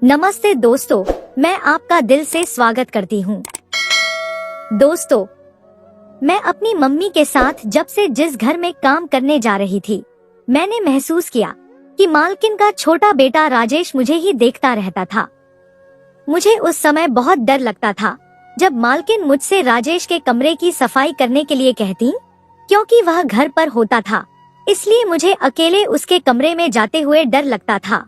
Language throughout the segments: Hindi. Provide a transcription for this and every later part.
नमस्ते दोस्तों, मैं आपका दिल से स्वागत करती हूँ। दोस्तों, मैं अपनी मम्मी के साथ जब से जिस घर में काम करने जा रही थी, मैंने महसूस किया कि मालकिन का छोटा बेटा राजेश मुझे ही देखता रहता था। मुझे उस समय बहुत डर लगता था जब मालकिन मुझसे राजेश के कमरे की सफाई करने के लिए कहती, क्योंकि वह घर पर होता था, इसलिए मुझे अकेले उसके कमरे में जाते हुए डर लगता था।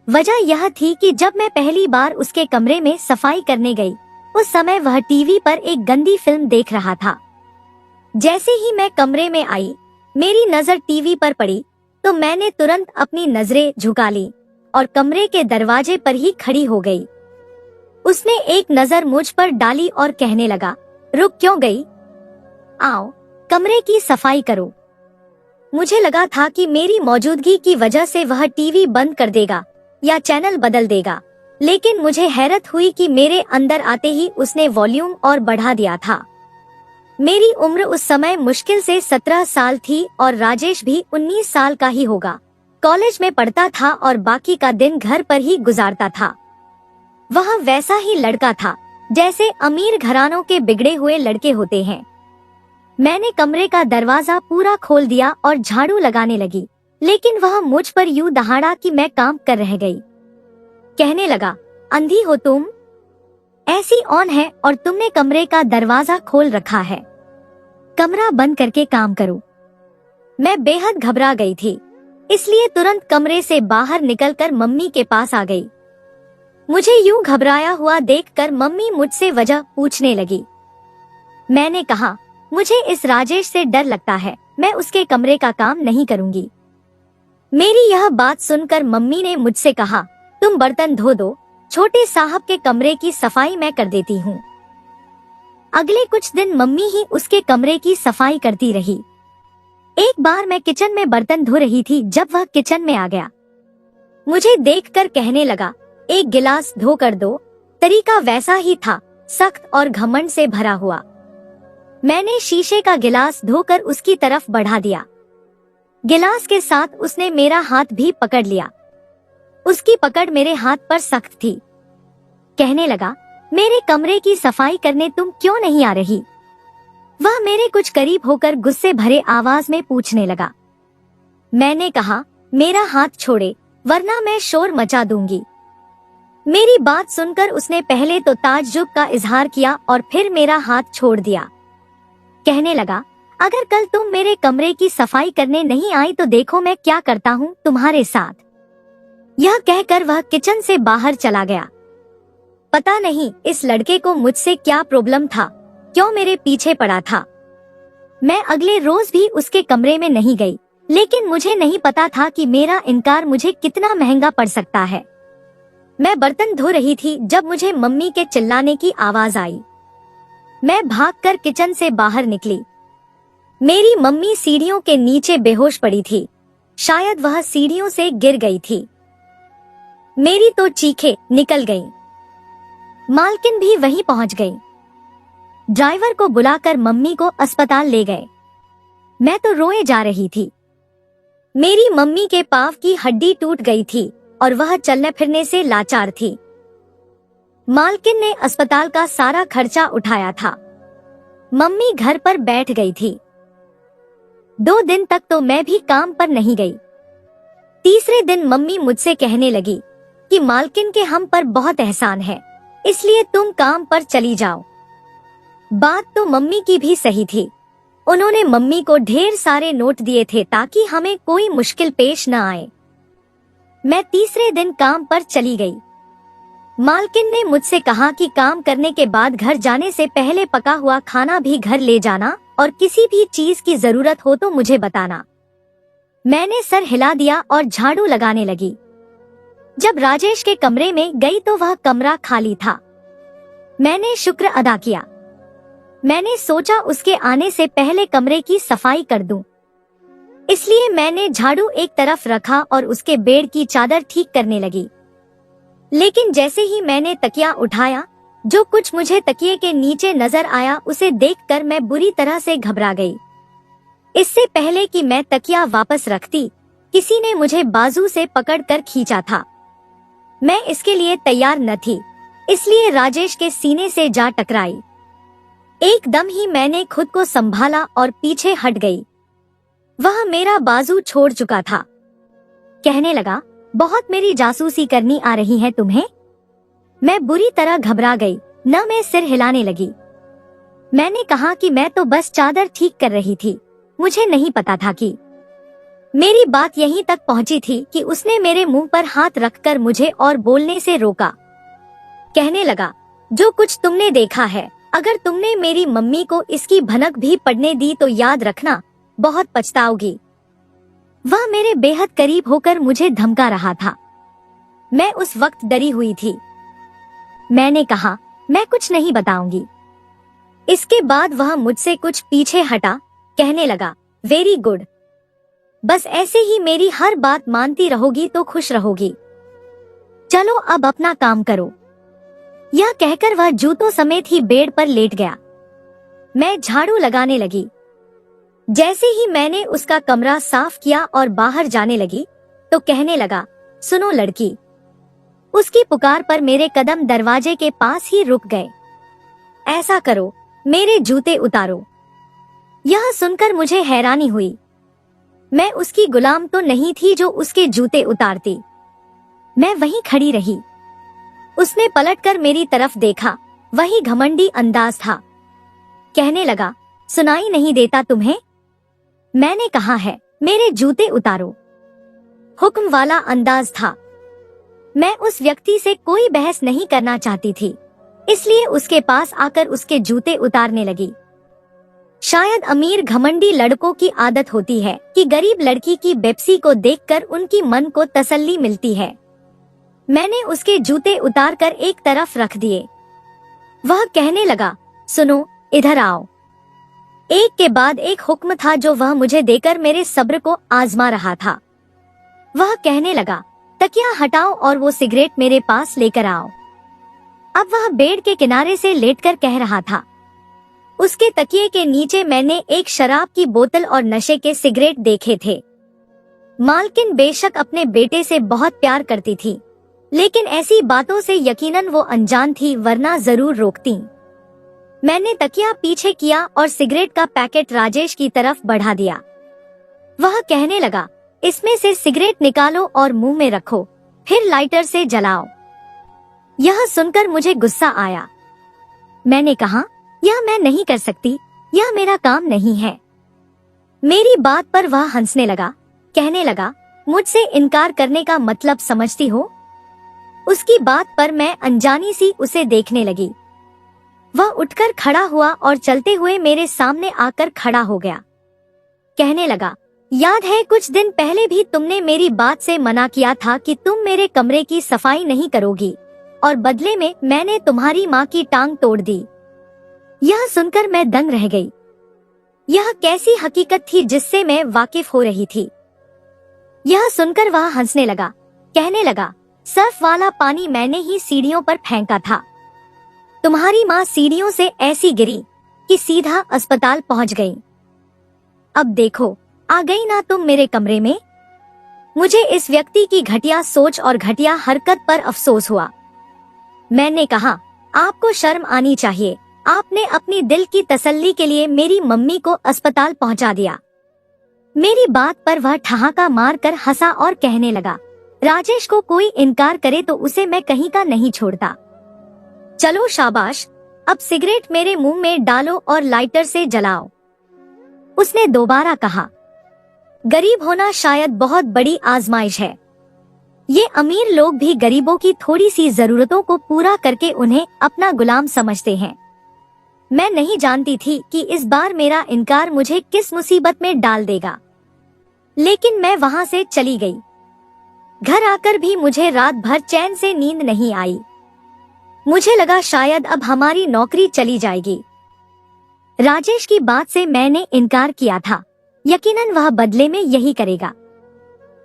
वजह यह थी कि जब मैं पहली बार उसके कमरे में सफाई करने गई, उस समय वह टीवी पर एक गंदी फिल्म देख रहा था। जैसे ही मैं कमरे में आई, मेरी नजर टीवी पर पड़ी तो मैंने तुरंत अपनी नजरें झुका ली और कमरे के दरवाजे पर ही खड़ी हो गई। उसने एक नजर मुझ पर डाली और कहने लगा, रुक क्यों गई? आओ, कमरे की सफाई करो। मुझे लगा था कि मेरी मौजूदगी की वजह से वह टीवी बंद कर देगा या चैनल बदल देगा, लेकिन मुझे हैरत हुई कि मेरे अंदर आते ही उसने वॉल्यूम और बढ़ा दिया था। मेरी उम्र उस समय मुश्किल से 17 साल थी और राजेश भी 19 साल का ही होगा। कॉलेज में पढ़ता था और बाकी का दिन घर पर ही गुजारता था। वह वैसा ही लड़का था जैसे अमीर घरानों के बिगड़े हुए लड़के होते हैं। मैंने कमरे का दरवाजा पूरा खोल दिया और झाड़ू लगाने लगी, लेकिन वह मुझ पर यूं दहाड़ा कि मैं काम कर रह गई। कहने लगा, अंधी हो तुम? ऐसी ऑन है और तुमने कमरे का दरवाजा खोल रखा है। कमरा बंद करके काम करो। मैं बेहद घबरा गई थी, इसलिए तुरंत कमरे से बाहर निकलकर मम्मी के पास आ गई। मुझे यूं घबराया हुआ देखकर मम्मी मुझसे वजह पूछने लगी। मैंने कहा, मुझे इस राजेश से डर लगता है, मैं उसके कमरे का काम नहीं करूंगी। मेरी यह बात सुनकर मम्मी ने मुझसे कहा, तुम बर्तन धो दो, छोटे साहब के कमरे की सफाई मैं कर देती हूँ। अगले कुछ दिन मम्मी ही उसके कमरे की सफाई करती रही। एक बार मैं किचन में बर्तन धो रही थी जब वह किचन में आ गया। मुझे देखकर कहने लगा, एक गिलास धो कर दो। तरीका वैसा ही था, सख्त और घमंड से भरा हुआ। मैंने शीशे का गिलास धोकर उसकी तरफ बढ़ा दिया। गिलास के साथ उसने मेरा हाथ भी पकड़ लिया। उसकी पकड़ मेरे हाथ पर सख्त थी। कहने लगा, मेरे कमरे की सफाई करने तुम क्यों नहीं आ रही? वह मेरे कुछ करीब होकर गुस्से भरे आवाज में पूछने लगा। मैंने कहा, मेरा हाथ छोड़े वरना मैं शोर मचा दूंगी। मेरी बात सुनकर उसने पहले तो ताज्जुब का इजहार किया और फिर मेरा हाथ छोड़ दिया। कहने लगा, अगर कल तुम मेरे कमरे की सफाई करने नहीं आई तो देखो मैं क्या करता हूँ तुम्हारे साथ। यह कहकर वह किचन से बाहर चला गया। पता नहीं इस लड़के को मुझसे क्या प्रॉब्लम था, क्यों मेरे पीछे पड़ा था। मैं अगले रोज भी उसके कमरे में नहीं गई, लेकिन मुझे नहीं पता था कि मेरा इनकार मुझे कितना महंगा पड़ सकता है। मैं बर्तन धो रही थी जब मुझे मम्मी के चिल्लाने की आवाज आई। मैं भागकर किचन से बाहर निकली। मेरी मम्मी सीढ़ियों के नीचे बेहोश पड़ी थी। शायद वह सीढ़ियों से गिर गई थी। मेरी तो चीखें निकल गईं। मालकिन भी वहीं पहुंच गई। ड्राइवर को बुलाकर मम्मी को अस्पताल ले गए। मैं तो रोए जा रही थी। मेरी मम्मी के पांव की हड्डी टूट गई थी और वह चलने फिरने से लाचार थी। मालकिन ने अस्पताल का सारा खर्चा उठाया था। मम्मी घर पर बैठ गई थी। 2 दिन तक तो मैं भी काम पर नहीं गई। तीसरे दिन मम्मी मुझसे कहने लगी कि मालकिन के हम पर बहुत एहसान है, इसलिए तुम काम पर चली जाओ। बात तो मम्मी की भी सही थी। उन्होंने मम्मी को ढेर सारे नोट दिए थे ताकि हमें कोई मुश्किल पेश न आए। मैं तीसरे दिन काम पर चली गई। मालकिन ने मुझसे कहा कि काम करने के बाद घर जाने से पहले पका हुआ खाना भी घर ले जाना और किसी भी चीज की जरूरत हो तो मुझे बताना। मैंने सर हिला दिया और झाड़ू लगाने लगी। जब राजेश के कमरे में गई तो वह कमरा खाली था। मैंने शुक्र अदा किया। मैंने सोचा उसके आने से पहले कमरे की सफाई कर दूं। इसलिए मैंने झाड़ू एक तरफ रखा और उसके बेड की चादर ठीक करने लगी। लेकिन जैसे ही मैंने तकिया उठाया, जो कुछ मुझे तकिए के नीचे नजर आया उसे देखकर मैं बुरी तरह से घबरा गई। इससे पहले कि मैं तकिया वापस रखती, किसी ने मुझे बाजू से पकड़कर खींचा था। मैं इसके लिए तैयार न थी, इसलिए राजेश के सीने से जा टकराई। एकदम ही मैंने खुद को संभाला और पीछे हट गई। वह मेरा बाजू छोड़ चुका था। कहने लगा, बहुत मेरी जासूसी करनी आ रही है तुम्हें। मैं बुरी तरह घबरा गई, न मैं सिर हिलाने लगी। मैंने कहा कि मैं तो बस चादर ठीक कर रही थी, मुझे नहीं पता था कि। मेरी बात यहीं तक पहुंची थी कि उसने मेरे मुंह पर हाथ रखकर मुझे और बोलने से रोका। कहने लगा, जो कुछ तुमने देखा है, अगर तुमने मेरी मम्मी को इसकी भनक भी पड़ने दी तो याद रखना, बहुत पछताओगी। वह मेरे बेहद करीब होकर मुझे धमका रहा था। मैं उस वक्त डरी हुई थी। मैंने कहा, मैं कुछ नहीं बताऊंगी। इसके बाद वह मुझसे कुछ पीछे हटा। कहने लगा, वेरी गुड, बस ऐसे ही मेरी हर बात मानती रहोगी तो खुश रहोगी। चलो अब अपना काम करो। यह कहकर वह जूतों समेत ही बेड पर लेट गया। मैं झाड़ू लगाने लगी। जैसे ही मैंने उसका कमरा साफ किया और बाहर जाने लगी तो कहने लगा, सुनो लड़की। उसकी पुकार पर मेरे कदम दरवाजे के पास ही रुक गए। ऐसा करो, मेरे जूते उतारो। यह सुनकर मुझे हैरानी हुई। मैं उसकी गुलाम तो नहीं थी जो उसके जूते उतारती। मैं वहीं खड़ी रही। उसने पलटकर मेरी तरफ देखा, वही घमंडी अंदाज था। कहने लगा, सुनाई नहीं देता तुम्हें? मैंने कहा है, मेरे जूते उतारो। हुक्म वाला अंदाज था। मैं उस व्यक्ति से कोई बहस नहीं करना चाहती थी, इसलिए उसके पास आकर उसके जूते उतारने लगी। शायद अमीर घमंडी लड़कों की आदत होती है कि गरीब लड़की की बेपसी को देखकर उनकी मन को तसल्ली मिलती है। मैंने उसके जूते उतारकर एक तरफ रख दिए। वह कहने लगा, सुनो, इधर आओ। एक के बाद एक हुक्म था जो वह मुझे देकर मेरे सब्र को आजमा रहा था। वह कहने लगा, तकिया हटाओ और वो सिगरेट मेरे पास लेकर आओ। अब वह बेड के किनारे से लेटकर कह रहा था। उसके तकिए के नीचे मैंने एक शराब की बोतल और नशे के सिगरेट देखे थे। मालकिन बेशक अपने बेटे से बहुत प्यार करती थी, लेकिन ऐसी बातों से यकीनन वो अनजान थी, वरना जरूर रोकती। मैंने तकिया पीछे किया और सिगरेट का पैकेट राजेश की तरफ बढ़ा दिया। वह कहने लगा, इसमें से सिगरेट निकालो और मुंह में रखो, फिर लाइटर से जलाओ। यह सुनकर मुझे गुस्सा आया। मैंने कहा, यह मैं नहीं कर सकती, यह मेरा काम नहीं है। मेरी बात पर वह हंसने लगा। कहने लगा, मुझसे इनकार करने का मतलब समझती हो? उसकी बात पर मैं अनजानी सी उसे देखने लगी। वह उठकर खड़ा हुआ और चलते हुए मेरे सामने आकर खड़ा हो गया। कहने लगा, याद है कुछ दिन पहले भी तुमने मेरी बात से मना किया था कि तुम मेरे कमरे की सफाई नहीं करोगी, और बदले में मैंने तुम्हारी माँ की टांग तोड़ दी। यह सुनकर मैं दंग रह गई। यह कैसी हकीकत थी जिससे मैं वाकिफ हो रही थी? यह सुनकर वह हंसने लगा। कहने लगा, सर्फ वाला पानी मैंने ही सीढ़ियों पर फेंका था। तुम्हारी माँ सीढ़ियों से ऐसी गिरी कि सीधा अस्पताल पहुंच गई। अब देखो, आ गई ना तुम मेरे कमरे में। मुझे इस व्यक्ति की घटिया सोच और घटिया हरकत पर अफसोस हुआ। मैंने कहा, आपको शर्म आनी चाहिए, आपने अपनी दिल की तसल्ली के लिए मेरी मम्मी को अस्पताल पहुंचा दिया। मेरी बात पर वह ठहाका मारकर हंसा और कहने लगा, राजेश को कोई इनकार करे तो उसे मैं कहीं का नहीं छोड़ता। चलो शाबाश, अब सिगरेट मेरे मुंह में डालो और लाइटर से जलाओ। उसने दोबारा कहा। गरीब होना शायद बहुत बड़ी आजमाइश है। ये अमीर लोग भी गरीबों की थोड़ी सी जरूरतों को पूरा करके उन्हें अपना गुलाम समझते हैं। मैं नहीं जानती थी कि इस बार मेरा इनकार मुझे किस मुसीबत में डाल देगा, लेकिन मैं वहां से चली गई। घर आकर भी मुझे रात भर चैन से नींद नहीं आई। मुझे लगा शायद अब हमारी नौकरी चली जाएगी। राजेश की बात से मैंने इनकार किया था, यकीनन वह बदले में यही करेगा।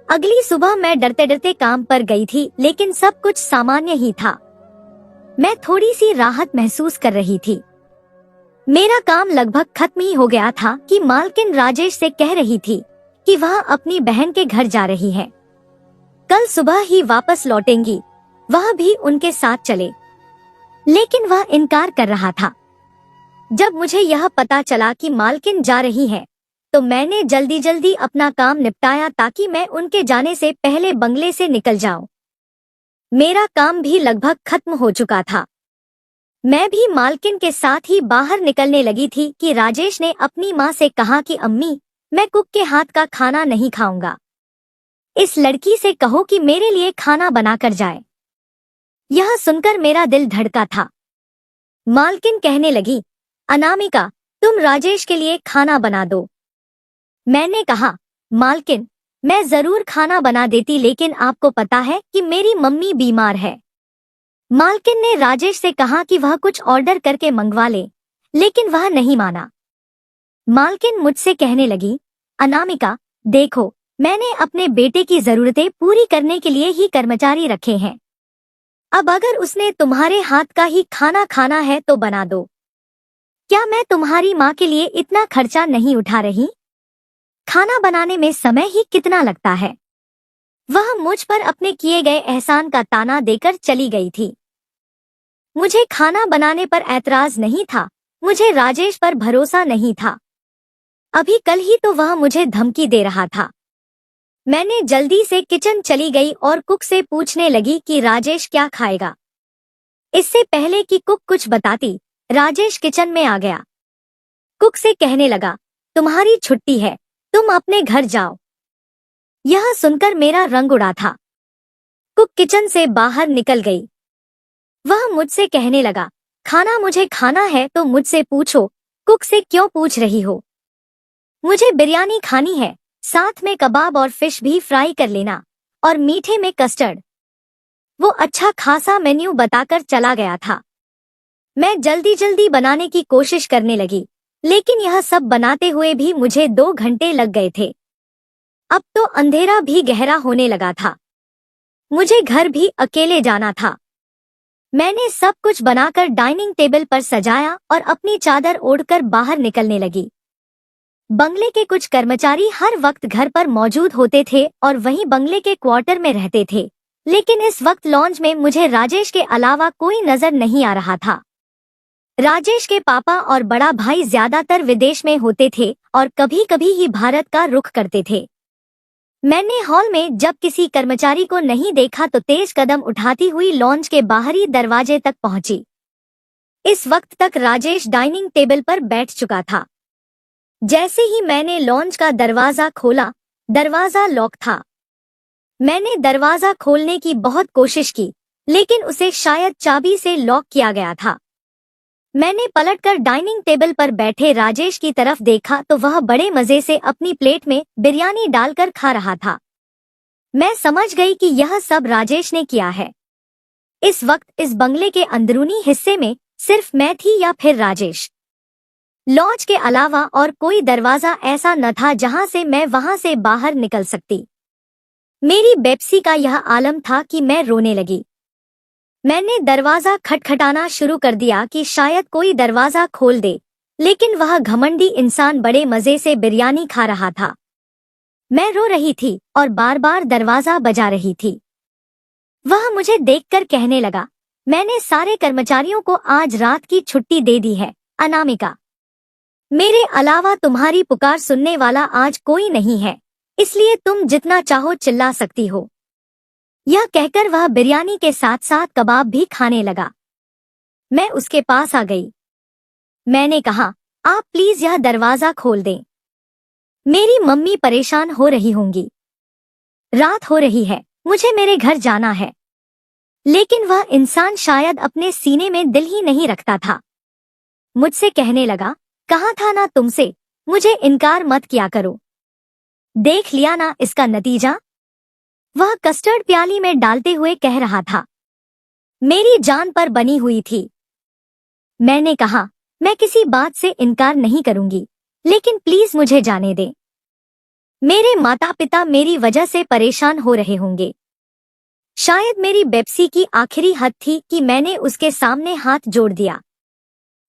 अगली सुबह मैं डरते डरते काम पर गई थी, लेकिन सब कुछ सामान्य ही था। मैं थोड़ी सी राहत महसूस कर रही थी। मेरा काम लगभग खत्म ही हो गया था कि मालकिन राजेश से कह रही थी कि वह अपनी बहन के घर जा रही है, कल सुबह ही वापस लौटेंगी। वह भी उनके साथ चले, लेकिन वह इनकार कर रहा था। जब मुझे यह पता चला कि मालकिन जा रही है, तो मैंने जल्दी जल्दी अपना काम निपटाया ताकि मैं उनके जाने से पहले बंगले से निकल जाऊं। मेरा काम भी लगभग खत्म हो चुका था। मैं भी मालकिन के साथ ही बाहर निकलने लगी थी कि राजेश ने अपनी माँ से कहा कि अम्मी, मैं कुक के हाथ का खाना नहीं खाऊंगा। इस लड़की से कहो कि मेरे लिए खाना बनाकर जाए। यह सुनकर मेरा दिल धड़का था। मालकिन कहने लगी, अनामिका, तुम राजेश के लिए खाना बना दो। मैंने कहा, मालकिन, मैं जरूर खाना बना देती, लेकिन आपको पता है कि मेरी मम्मी बीमार है। मालकिन ने राजेश से कहा कि वह कुछ ऑर्डर करके मंगवा ले, लेकिन वह नहीं माना। मालकिन मुझसे कहने लगी, अनामिका, देखो, मैंने अपने बेटे की जरूरतें पूरी करने के लिए ही कर्मचारी रखे हैं। अब अगर उसने तुम्हारे हाथ का ही खाना खाना है तो बना दो। क्या मैं तुम्हारी माँ के लिए इतना खर्चा नहीं उठा रही? खाना बनाने में समय ही कितना लगता है। वह मुझ पर अपने किए गए एहसान का ताना देकर चली गई थी। मुझे खाना बनाने पर ऐतराज नहीं था, मुझे राजेश पर भरोसा नहीं था। अभी कल ही तो वह मुझे धमकी दे रहा था। मैंने जल्दी से किचन चली गई और कुक से पूछने लगी कि राजेश क्या खाएगा। इससे पहले कि कुक कुछ बताती, राजेश किचन में आ गया। कुक से कहने लगा, तुम्हारी छुट्टी है, तुम अपने घर जाओ। यह सुनकर मेरा रंग उड़ा था। कुक किचन से बाहर निकल गई। वह मुझसे कहने लगा, खाना मुझे खाना है तो मुझसे पूछो, कुक से क्यों पूछ रही हो? मुझे बिरयानी खानी है, साथ में कबाब और फिश भी फ्राई कर लेना, और मीठे में कस्टर्ड। वो अच्छा खासा मेन्यू बताकर चला गया था। मैं जल्दी जल्दी बनाने की कोशिश करने लगी, लेकिन यह सब बनाते हुए भी मुझे 2 घंटे लग गए थे। अब तो अंधेरा भी गहरा होने लगा था। मुझे घर भी अकेले जाना था। मैंने सब कुछ बनाकर डाइनिंग टेबल पर सजाया और अपनी चादर ओढ़कर बाहर निकलने लगी। बंगले के कुछ कर्मचारी हर वक्त घर पर मौजूद होते थे और वहीं बंगले के क्वार्टर में रहते थे, लेकिन इस वक्त लॉन्ज में मुझे राजेश के अलावा कोई नजर नहीं आ रहा था। राजेश के पापा और बड़ा भाई ज्यादातर विदेश में होते थे और कभी कभी ही भारत का रुख करते थे। मैंने हॉल में जब किसी कर्मचारी को नहीं देखा तो तेज कदम उठाती हुई लॉन्ज के बाहरी दरवाजे तक पहुंची। इस वक्त तक राजेश डाइनिंग टेबल पर बैठ चुका था। जैसे ही मैंने लॉन्ज का दरवाजा खोला, दरवाजा लॉक था। मैंने दरवाजा खोलने की बहुत कोशिश की, लेकिन उसे शायद चाबी से लॉक किया गया था। मैंने पलटकर डाइनिंग टेबल पर बैठे राजेश की तरफ देखा तो वह बड़े मजे से अपनी प्लेट में बिरयानी डालकर खा रहा था। मैं समझ गई कि यह सब राजेश ने किया है। इस वक्त इस बंगले के अंदरूनी हिस्से में सिर्फ मैं थी या फिर राजेश। लॉन्ज के अलावा और कोई दरवाजा ऐसा न था जहां से मैं वहां से बाहर निकल सकती। मेरी बेप्सी का यह आलम था कि मैं रोने लगी। मैंने दरवाजा खटखटाना शुरू कर दिया कि शायद कोई दरवाजा खोल दे, लेकिन वह घमंडी इंसान बड़े मजे से बिरयानी खा रहा था। मैं रो रही थी और बार बार दरवाजा बजा रही थी। वह मुझे देखकर कहने लगा, मैंने सारे कर्मचारियों को आज रात की छुट्टी दे दी है, अनामिका। मेरे अलावा तुम्हारी पुकार सुनने वाला आज कोई नहीं है, इसलिए तुम जितना चाहो चिल्ला सकती हो। यह कहकर वह बिरयानी के साथ साथ कबाब भी खाने लगा। मैं उसके पास आ गई। मैंने कहा, आप प्लीज यह दरवाजा खोल दें। मेरी मम्मी परेशान हो रही होंगी। रात हो रही है, मुझे मेरे घर जाना है। लेकिन वह इंसान शायद अपने सीने में दिल ही नहीं रखता था। मुझसे कहने लगा, कहा था ना तुमसे, मुझे इनकार मत किया करो। देख लिया ना इसका नतीजा। वह कस्टर्ड प्याली में डालते हुए कह रहा था। मेरी जान पर बनी हुई थी। मैंने कहा, मैं किसी बात से इनकार नहीं करूंगी, लेकिन प्लीज मुझे जाने दे। मेरे माता पिता मेरी वजह से परेशान हो रहे होंगे। शायद मेरी बेप्सी की आखिरी हद थी कि मैंने उसके सामने हाथ जोड़ दिया।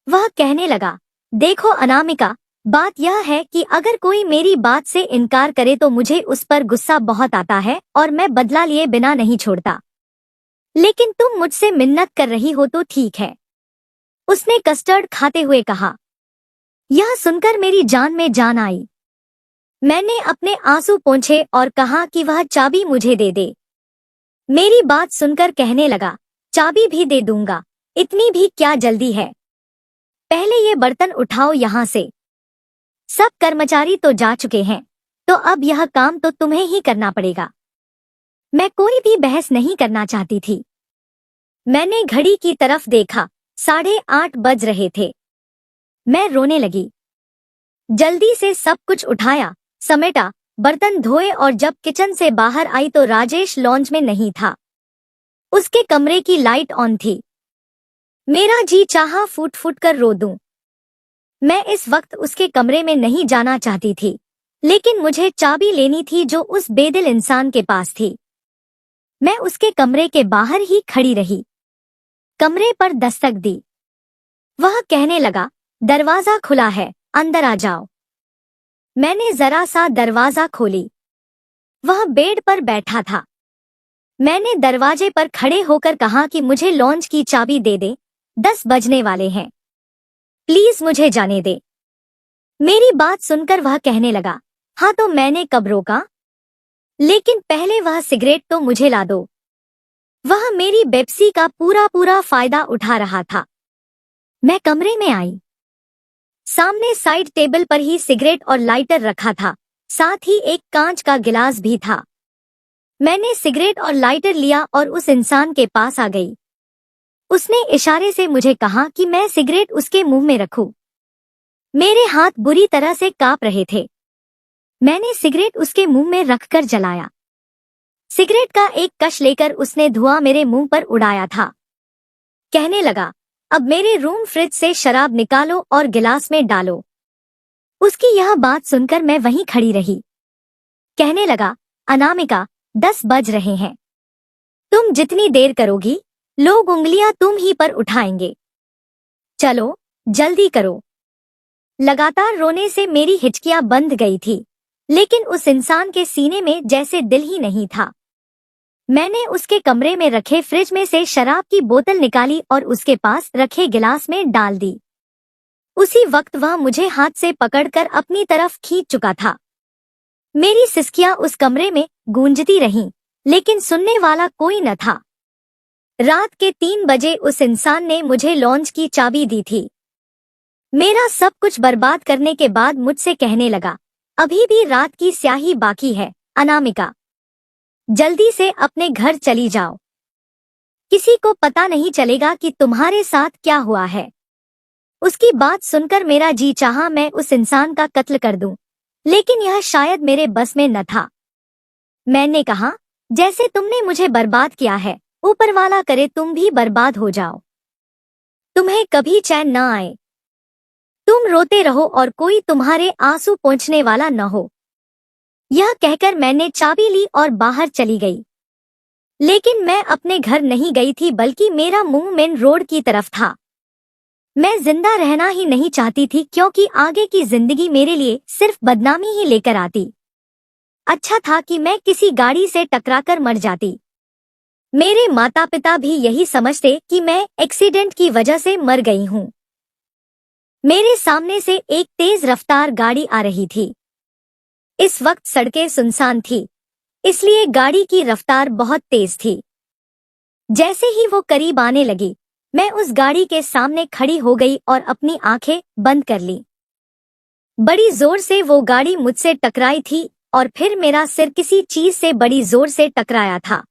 वह कहने लगा, देखो अनामिका, बात यह है कि अगर कोई मेरी बात से इनकार करे तो मुझे उस पर गुस्सा बहुत आता है और मैं बदला लिए बिना नहीं छोड़ता। लेकिन तुम मुझसे मिन्नत कर रही हो तो ठीक है, उसने कस्टर्ड खाते हुए कहा। यह सुनकर मेरी जान में जान आई। मैंने अपने आंसू पोंछे और कहा कि वह चाबी मुझे दे दे। मेरी बात सुनकर कहने लगा, चाबी भी दे दूंगा, इतनी भी क्या जल्दी है, पहले ये बर्तन उठाओ यहाँ से। सब कर्मचारी तो जा चुके हैं, तो अब यह काम तो तुम्हें ही करना पड़ेगा। मैं कोई भी बहस नहीं करना चाहती थी। मैंने घड़ी की तरफ देखा, 8:30 बज रहे थे। मैं रोने लगी। जल्दी से सब कुछ उठाया, समेटा, बर्तन धोए और जब किचन से बाहर आई तो राजेश लॉन्ज में नहीं था। उसके कमरे की लाइट ऑन थी। मेरा जी चाहा फूट फूट कर रो दूं। मैं इस वक्त उसके कमरे में नहीं जाना चाहती थी, लेकिन मुझे चाबी लेनी थी जो उस बेदिल इंसान के पास थी। मैं उसके कमरे के बाहर ही खड़ी रही। कमरे पर दस्तक दी। वह कहने लगा, दरवाजा खुला है, अंदर आ जाओ। मैंने जरा सा दरवाजा खोली। वह बेड पर बैठा था। मैंने दरवाजे पर खड़े होकर कहा कि मुझे लॉन्ज की चाबी दे दे, 10 बजने वाले हैं, प्लीज मुझे जाने दे। मेरी बात सुनकर वह कहने लगा, हाँ तो मैंने कब रोका, लेकिन पहले वह सिगरेट तो मुझे ला दो। वह मेरी बेप्सी का पूरा फायदा उठा रहा था। मैं कमरे में आई। सामने साइड टेबल पर ही सिगरेट और लाइटर रखा था, साथ ही एक कांच का गिलास भी था। मैंने सिगरेट और लाइटर लिया और उस इंसान के पास आ गई। उसने इशारे से मुझे कहा कि मैं सिगरेट उसके मुंह में रखूं। मेरे हाथ बुरी तरह से कांप रहे थे। मैंने सिगरेट उसके मुंह में रखकर जलाया। सिगरेट का एक कश लेकर उसने धुआं मेरे मुंह पर उड़ाया था। कहने लगा, अब मेरे रूम फ्रिज से शराब निकालो और गिलास में डालो। उसकी यह बात सुनकर मैं वहीं खड़ी रही। कहने लगा, अनामिका, 10 बज रहे हैं, तुम जितनी देर करोगी लोग उंगलियां तुम ही पर उठाएंगे। चलो जल्दी करो। लगातार रोने से मेरी हिचकियां बंध गई थी, लेकिन उस इंसान के सीने में जैसे दिल ही नहीं था। मैंने उसके कमरे में रखे फ्रिज में से शराब की बोतल निकाली और उसके पास रखे गिलास में डाल दी। उसी वक्त वह मुझे हाथ से पकड़कर अपनी तरफ खींच चुका था। मेरी सिसकियां उस कमरे में गूंजती रहीं, लेकिन सुनने वाला कोई न था। रात के 3 बजे उस इंसान ने मुझे लॉन्ज की चाबी दी थी। मेरा सब कुछ बर्बाद करने के बाद मुझसे कहने लगा, अभी भी रात की स्याही बाकी है, अनामिका, जल्दी से अपने घर चली जाओ। किसी को पता नहीं चलेगा कि तुम्हारे साथ क्या हुआ है। उसकी बात सुनकर मेरा जी चाहा मैं उस इंसान का कत्ल कर दूं, लेकिन यह शायद मेरे बस में न था। मैंने कहा, जैसे तुमने मुझे बर्बाद किया है, ऊपर वाला करे तुम भी बर्बाद हो जाओ, तुम्हें कभी चैन न आए, तुम रोते रहो और कोई तुम्हारे आंसू पोंछने वाला न हो। यह कहकर मैंने चाबी ली और बाहर चली गई। लेकिन मैं अपने घर नहीं गई थी, बल्कि मेरा मुंह मेन रोड की तरफ था। मैं जिंदा रहना ही नहीं चाहती थी, क्योंकि आगे की जिंदगी मेरे लिए सिर्फ बदनामी ही लेकर आती। अच्छा था कि मैं किसी गाड़ी से टकराकर मर जाती। मेरे माता पिता भी यही समझते कि मैं एक्सीडेंट की वजह से मर गई हूँ। मेरे सामने से एक तेज रफ्तार गाड़ी आ रही थी। इस वक्त सड़कें सुनसान थी, इसलिए गाड़ी की रफ्तार बहुत तेज थी। जैसे ही वो करीब आने लगी, मैं उस गाड़ी के सामने खड़ी हो गई और अपनी आंखें बंद कर ली। बड़ी जोर से वो गाड़ी मुझसे टकराई थी और फिर मेरा सिर किसी चीज से बड़ी जोर से टकराया था।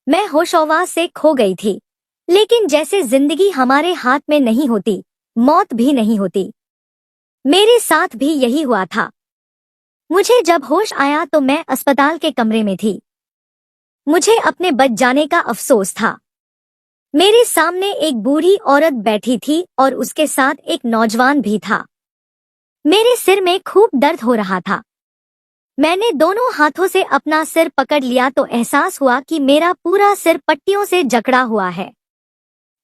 मैं होशोहवास से खो गई थी, लेकिन जैसे जिंदगी हमारे हाथ में नहीं होती, मौत भी नहीं होती। मेरे साथ भी यही हुआ था। मुझे जब होश आया तो मैं अस्पताल के कमरे में थी। मुझे अपने बच जाने का अफसोस था। मेरे सामने एक बूढ़ी औरत बैठी थी और उसके साथ एक नौजवान भी था। मेरे सिर में खूब दर्द हो रहा था। मैंने दोनों हाथों से अपना सिर पकड़ लिया तो एहसास हुआ कि मेरा पूरा सिर पट्टियों से जकड़ा हुआ है।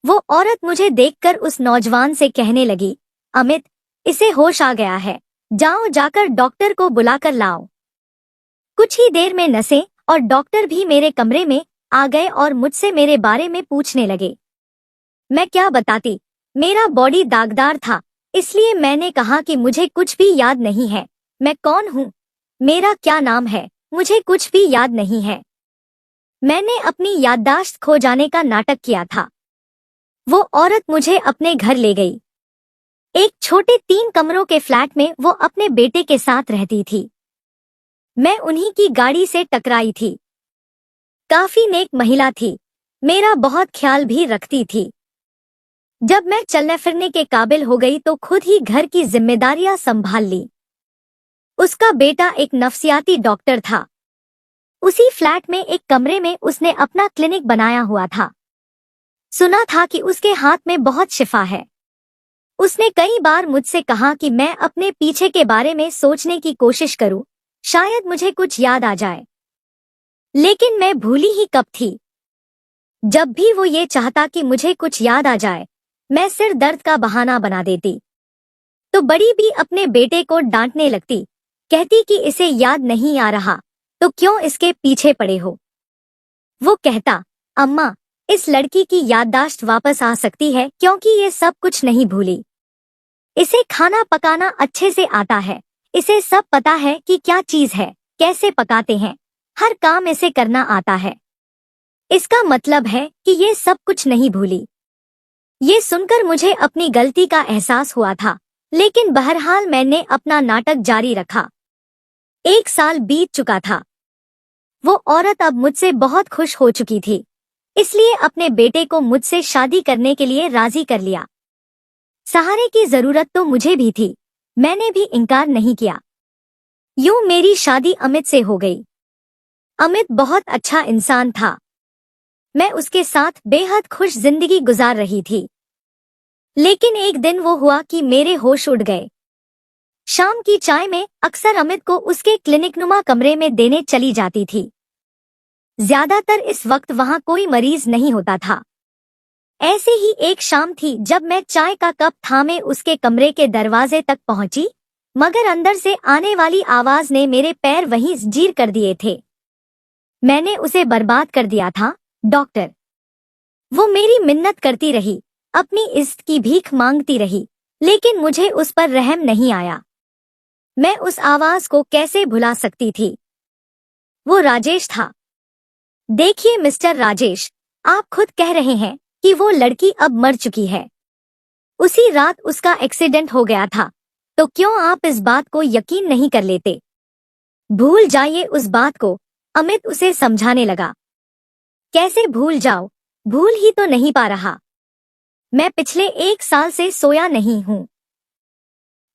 वो औरत मुझे देखकर उस नौजवान से कहने लगी, अमित, इसे होश आ गया है, जाओ जाकर डॉक्टर को बुलाकर लाओ। कुछ ही देर में नर्सें और डॉक्टर भी मेरे कमरे में आ गए और मुझसे मेरे बारे में पूछने लगे। मैं क्या बताती, मेरा बॉडी दागदार था, इसलिए मैंने कहा कि मुझे कुछ भी याद नहीं है। मैं कौन हूँ, मेरा क्या नाम है, मुझे कुछ भी याद नहीं है। मैंने अपनी याददाश्त खो जाने का नाटक किया था। वो औरत मुझे अपने घर ले गई। एक छोटे 3 कमरों के फ्लैट में वो अपने बेटे के साथ रहती थी। मैं उन्हीं की गाड़ी से टकराई थी। काफी नेक महिला थी, मेरा बहुत ख्याल भी रखती थी। जब मैं चलने फिरने के काबिल हो गई तो खुद ही घर की जिम्मेदारियां संभाल ली। उसका बेटा एक नफ्सियाती डॉक्टर था। उसी फ्लैट में एक कमरे में उसने अपना क्लिनिक बनाया हुआ था। सुना था कि उसके हाथ में बहुत शिफा है। उसने कई बार मुझसे कहा कि मैं अपने पीछे के बारे में सोचने की कोशिश करूं, शायद मुझे कुछ याद आ जाए। लेकिन मैं भूली ही कब थी। जब भी वो ये चाहता कि मुझे कुछ याद आ जाए, मैं सिर दर्द का बहाना बना देती। तो बड़ी भी अपने बेटे को डांटने लगती, कहती कि इसे याद नहीं आ रहा तो क्यों इसके पीछे पड़े हो। वो कहता, अम्मा, इस लड़की की याददाश्त वापस आ सकती है क्योंकि ये सब कुछ नहीं भूली। इसे खाना पकाना अच्छे से आता है, इसे सब पता है कि क्या चीज है, कैसे पकाते हैं, हर काम इसे करना आता है। इसका मतलब है कि ये सब कुछ नहीं भूली। ये सुनकर मुझे अपनी गलती का एहसास हुआ था, लेकिन बहरहाल मैंने अपना नाटक जारी रखा। 1 साल बीत चुका था। वो औरत अब मुझसे बहुत खुश हो चुकी थी, इसलिए अपने बेटे को मुझसे शादी करने के लिए राजी कर लिया। सहारे की जरूरत तो मुझे भी थी, मैंने भी इनकार नहीं किया। यूं मेरी शादी अमित से हो गई। अमित बहुत अच्छा इंसान था। मैं उसके साथ बेहद खुश जिंदगी गुजार रही थी। लेकिन एक दिन वो हुआ कि मेरे होश उड़ गए। शाम की चाय में अक्सर अमित को उसके क्लिनिकनुमा कमरे में देने चली जाती थी। ज्यादातर इस वक्त वहां कोई मरीज नहीं होता था। ऐसे ही एक शाम थी जब मैं चाय का कप थामे उसके कमरे के दरवाजे तक पहुंची, मगर अंदर से आने वाली आवाज ने मेरे पैर वहीं जंजीर कर दिए थे। मैंने उसे बर्बाद कर दिया था, डॉक्टर। वो मेरी मिन्नत करती रही, अपनी इज्जत की भीख मांगती रही, लेकिन मुझे उस पर रहम नहीं आया। मैं उस आवाज को कैसे भुला सकती थी। वो राजेश था। देखिए मिस्टर राजेश, आप खुद कह रहे हैं कि वो लड़की अब मर चुकी है। उसी रात उसका एक्सीडेंट हो गया था, तो क्यों आप इस बात को यकीन नहीं कर लेते? भूल जाइए उस बात को, अमित उसे समझाने लगा। कैसे भूल जाओ, भूल ही तो नहीं पा रहा। मैं पिछले 1 साल से सोया नहीं हूँ।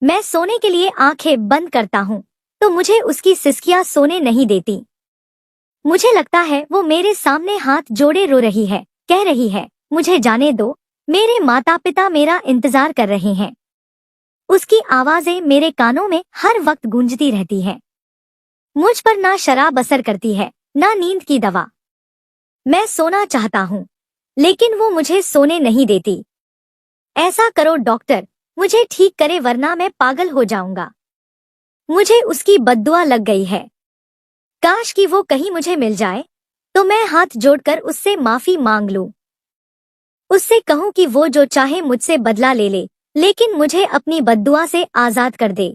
मैं सोने के लिए आंखें बंद करता हूँ तो मुझे उसकी सिसकियां सोने नहीं देती। मुझे लगता है वो मेरे सामने हाथ जोड़े रो रही है, कह रही है, मुझे जाने दो, मेरे माता पिता मेरा इंतजार कर रहे हैं। उसकी आवाजें मेरे कानों में हर वक्त गूंजती रहती हैं। मुझ पर ना शराब असर करती है, ना नींद की दवा। मैं सोना चाहता हूँ, लेकिन वो मुझे सोने नहीं देती। ऐसा करो डॉक्टर, मुझे ठीक करे वरना मैं पागल हो जाऊंगा। मुझे उसकी बद्दुआ लग गई है। काश कि वो कहीं मुझे मिल जाए तो मैं हाथ जोड़कर उससे माफी मांग लूं। उससे कहूं कि वो जो चाहे मुझसे बदला ले ले, लेकिन मुझे अपनी बद्दुआ से आजाद कर दे।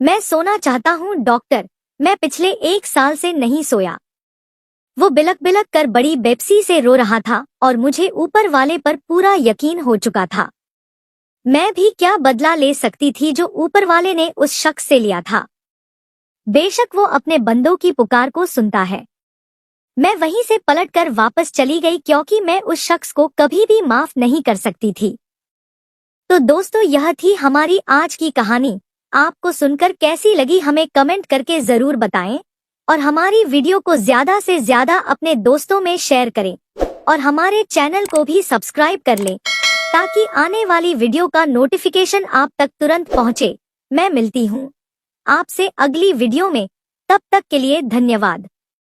मैं सोना चाहता हूं डॉक्टर, मैं पिछले 1 साल से नहीं सोया। वो बिलक बिलक कर बड़ी बेपसी से रो रहा था और मुझे ऊपर वाले पर पूरा यकीन हो चुका था। मैं भी क्या बदला ले सकती थी जो ऊपर वाले ने उस शख्स से लिया था। बेशक वो अपने बंदों की पुकार को सुनता है। मैं वहीं से पलटकर वापस चली गई क्योंकि मैं उस शख्स को कभी भी माफ नहीं कर सकती थी। तो दोस्तों, यह थी हमारी आज की कहानी। आपको सुनकर कैसी लगी हमें कमेंट करके जरूर बताएं और हमारी वीडियो को ज्यादा से ज्यादा अपने दोस्तों में शेयर करें और हमारे चैनल को भी सब्सक्राइब कर लें ताकि आने वाली वीडियो का नोटिफिकेशन आप तक तुरंत पहुंचे। मैं मिलती हूं आपसे अगली वीडियो में, तब तक के लिए धन्यवाद।